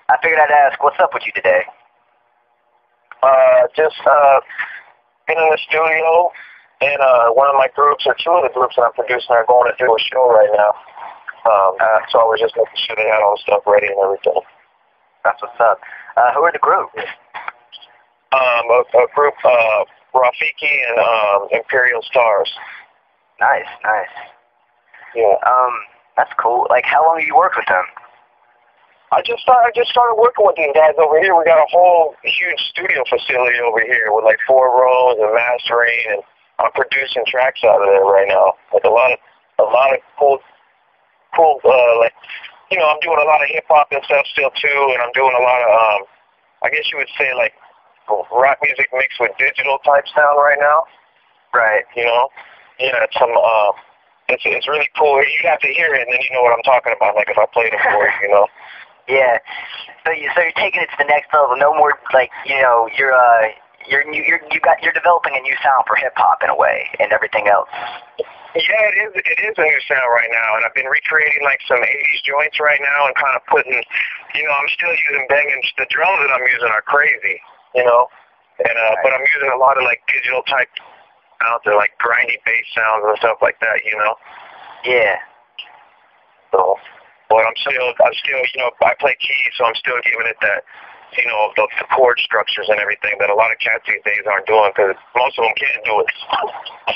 I figured I'd ask, what's up with you today? Just been in the studio, and one of my groups, or two of the groups that I'm producing, are going to do a show right now. So I was just making sure they had all the stuff ready and everything. That's what's up. Who are the group? A group, Rafiki and Imperial Stars. Nice, nice. Yeah. That's cool. Like, how long have you worked with them? I just started working with these guys over here. We got a whole huge studio facility over here with like 4 rows and mastering, and I'm producing tracks out of there right now. Like a lot of cool, like, you know, I'm doing a lot of hip hop and stuff still too, and I'm doing a lot of, I guess you would say like rock music mixed with digital type sound right now. Right. You know, yeah, it's really cool. You have to hear it, and then you know what I'm talking about. Like if I played it for you, you know. Yeah. So you're taking it to the next level. No more like, you know, you're developing a new sound for hip hop in a way and everything else. Yeah, it is a new sound right now, and I've been recreating like some 80s joints right now and kind of putting, you know, I'm still using banging. The drums that I'm using are crazy, you know, and but I'm using a lot of like digital type sounds, or like grindy bass sounds and stuff like that, you know. Yeah. So. But I'm still, you know, I play keys, so I'm still giving it that, you know, the chord structures and everything that a lot of cats these days aren't doing, because most of them can't do it.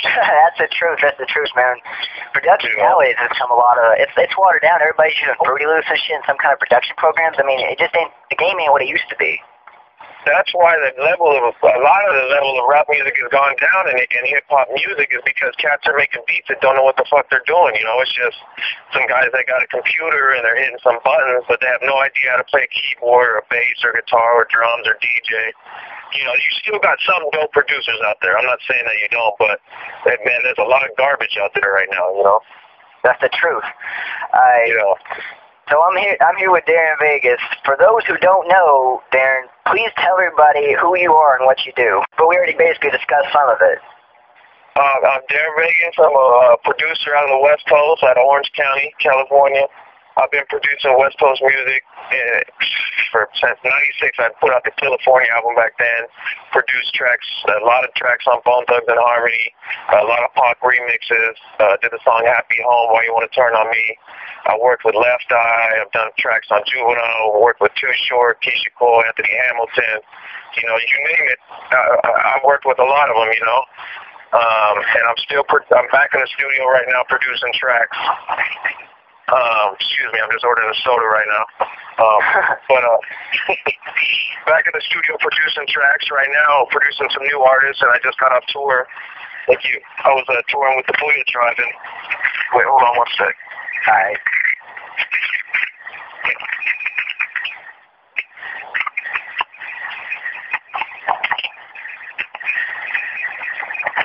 That's the truth. That's the truth, man. Production nowadays has become a lot of, it's watered down. Everybody's using Fruity Loops and shit in some kind of production programs. I mean, it just ain't, the game ain't what it used to be. That's why a lot of the level of rap music has gone down in hip hop music, is because cats are making beats that don't know what the fuck they're doing. You know, it's just some guys that got a computer and they're hitting some buttons, but they have no idea how to play a keyboard or a bass or guitar or drums or DJ. You know, you still got some dope producers out there. I'm not saying that you don't, but man, there's a lot of garbage out there right now. You know, that's the truth. You know. So I'm here with Darren Vegas. For those who don't know, Darren, please tell everybody who you are and what you do. But we already basically discussed some of it. I'm Darren Vegas. I'm a producer out of the West Coast, out of Orange County, California. I've been producing West Coast music since '96. I put out the California album back then. Produced tracks, a lot of tracks on Bone Thugs and Harmony, a lot of pop remixes. Did the song "Happy Home," "Why You Want to Turn on Me." I worked with Left Eye. I've done tracks on Juvenile. Worked with Too Short, Keisha Cole, Anthony Hamilton. You know, you name it. I've worked with a lot of them. You know, and I'm back in the studio right now producing tracks. Excuse me, I'm just ordering a soda right now. But back in the studio producing tracks right now, producing some new artists, and I just got off tour. I was touring with the Booyah Tribe. And wait, hold on one sec. All right.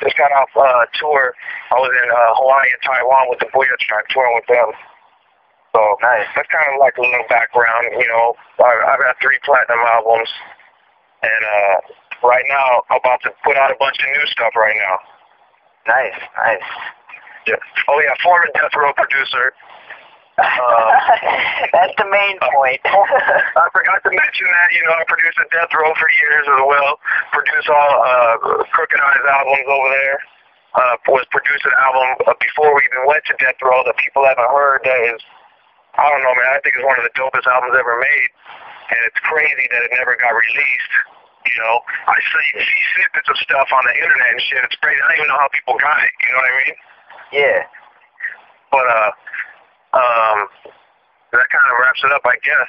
Just got off tour. I was in Hawaii and Taiwan with the Booyah Tribe, touring with them. So nice. That's kind of like a little background. You know, I've got 3 platinum albums, and right now I'm about to put out a bunch of new stuff right now. Nice, nice. Yeah. Oh yeah, former Death Row producer. That's the main point. I forgot to mention that, you know, I produced at Death Row for years as well. Produced all Crooked Eyes albums over there. Was produced an album before we even went to Death Row that people haven't heard. That is, I don't know, man. I think it's one of the dopest albums ever made, and it's crazy that it never got released. You know, I see snippets of stuff on the internet and shit. It's crazy. I don't even know how people got it. You know what I mean? Yeah. But that kind of wraps it up, I guess.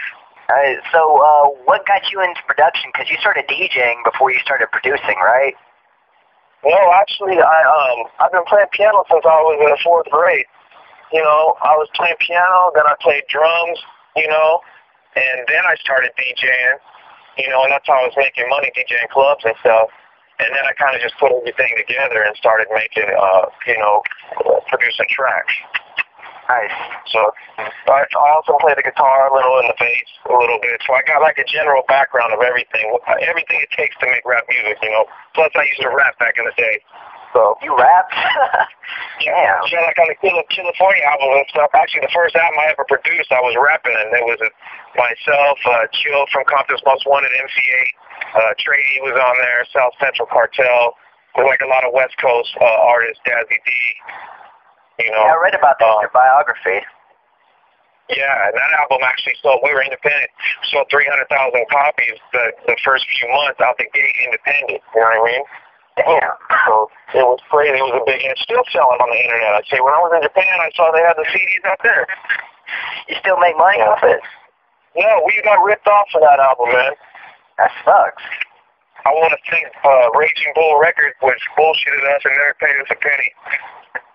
So what got you into production? Because you started DJing before you started producing, right? Well, actually, I've been playing piano since I was in the 4th grade. You know, I was playing piano, then I played drums, you know, and then I started DJing, you know, and that's how I was making money, DJing clubs and stuff. And then I kind of just put everything together and started making, you know, producing tracks. Nice. So I also play the guitar a little and the bass a little bit. So I got like a general background of everything it takes to make rap music, you know. Plus I used to rap back in the day. So you rapped? yeah, like on the California album and stuff. Actually, the first album I ever produced, I was rapping, and it was myself, Chill from Compton's Most Wanted, MC8, Trady was on there, South Central Cartel, with like a lot of West Coast artists, Dazzy D. You know. Yeah, I read about that in your biography. Yeah, and that album actually sold. We were independent, sold 300,000 copies the first few months out the gate, independent. You know what I mean? Damn. So it was crazy. It was a big, and it's still selling on the internet. I'd say when I was in Japan, I saw they had the CDs out there. You still make money off it? No, we got ripped off for that album, man. That sucks. I want to think Raging Bull Records, which bullshitted us and never paid us a penny.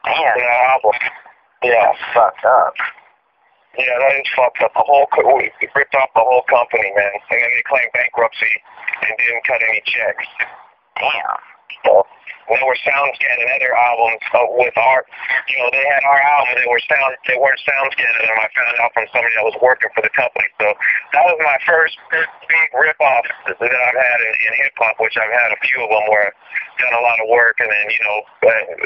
Damn. For that album. Yeah. That's fucked up. Yeah, that is fucked up. We ripped off the whole company, man. And then they claimed bankruptcy and didn't cut any checks. Damn. So, when they were SoundScanning other albums with our, they had our album. They weren't SoundScanning them. I found out from somebody that was working for the company. So that was my first big rip-off that I've had in hip-hop, which I've had a few of them where I've done a lot of work, and then,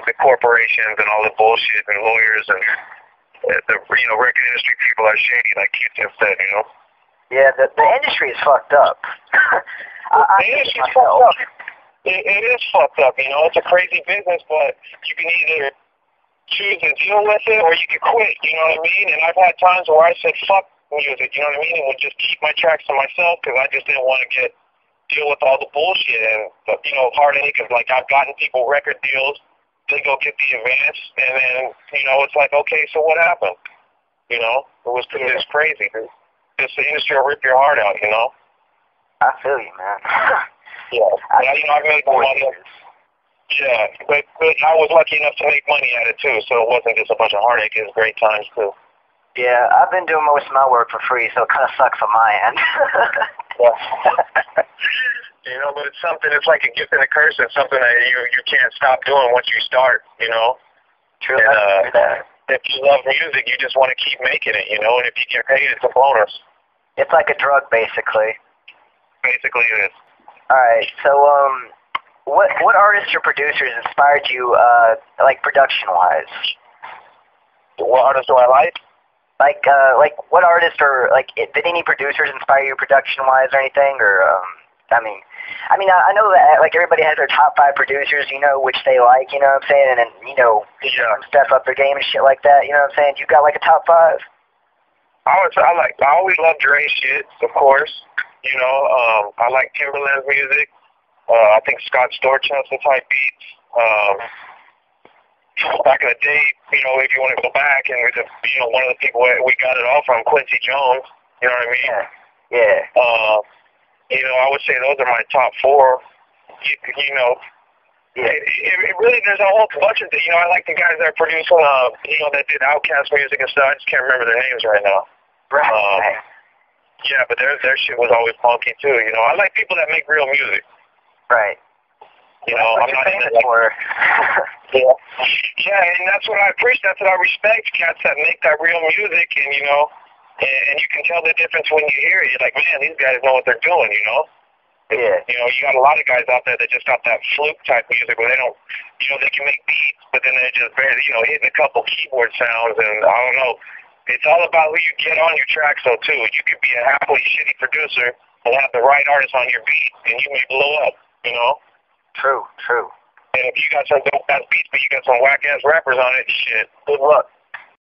the corporations and all the bullshit and lawyers and the record industry people are shady, like Q-Tip said, Yeah, the industry is fucked up. The industry's fucked up. It is fucked up, It's a crazy business, but you can either choose to deal with it or you can quit, you know what I mean? And I've had times where I said, fuck music, you know what I mean? And would just keep my tracks to myself because I just didn't want to deal with all the bullshit and, heartache. Because, like, I've gotten people record deals. They go get the advance, and then, it's like, okay, so what happened? It was just crazy. Just the industry will rip your heart out, I feel you, man. Yeah. I've made more money. Yeah, but I was lucky enough to make money at it, too, so it wasn't just a bunch of heartache. It was great times, too. Yeah, I've been doing most of my work for free, so it kind of sucks on my end. Yeah. But it's something, it's like a gift and a curse. It's something that you can't stop doing once you start, True. And, if you love music, you just want to keep making it, and if you get paid, it's a bonus. It's like a drug, basically. Basically, it is. All right, so, what artists or producers inspired you, like, production-wise? What artists do I like? Like, what artist or, like, did any producers inspire you production-wise or anything, or, I know that, like, everybody has their top 5 producers, which they like, you know what I'm saying, and then, step up their game and shit like that, you know what I'm saying? You got, like, a top 5? I always loved Dre shit, of course, I like Timberland's music, I think Scott Storch has some type beats, back in the day, if you want to go back, and one of the people we got it all from, Quincy Jones, you know what I mean? Yeah. I would say those are my top 4. Yeah. It really, there's a whole bunch of, I like the guys that are producing, that did Outkast music and stuff. I just can't remember their names right now. Right. Yeah, but their shit was always funky too. I like people that make real music. Right. I'm not famous into for. Yeah, and that's what I appreciate. That's what I respect. Cats that make that real music, and and you can tell the difference when you hear it. You're like, man, these guys know what they're doing. Yeah. You got a lot of guys out there that just got that fluke type music where they don't, they can make beats, but then they're just barely, hitting a couple keyboard sounds, and I don't know. It's all about who you get on your tracks, though, too. You could be a halfway shitty producer and have the right artist on your beat, and you may blow up, True. And if you got some dope-ass beats, but you got some whack-ass rappers on it, shit, good luck.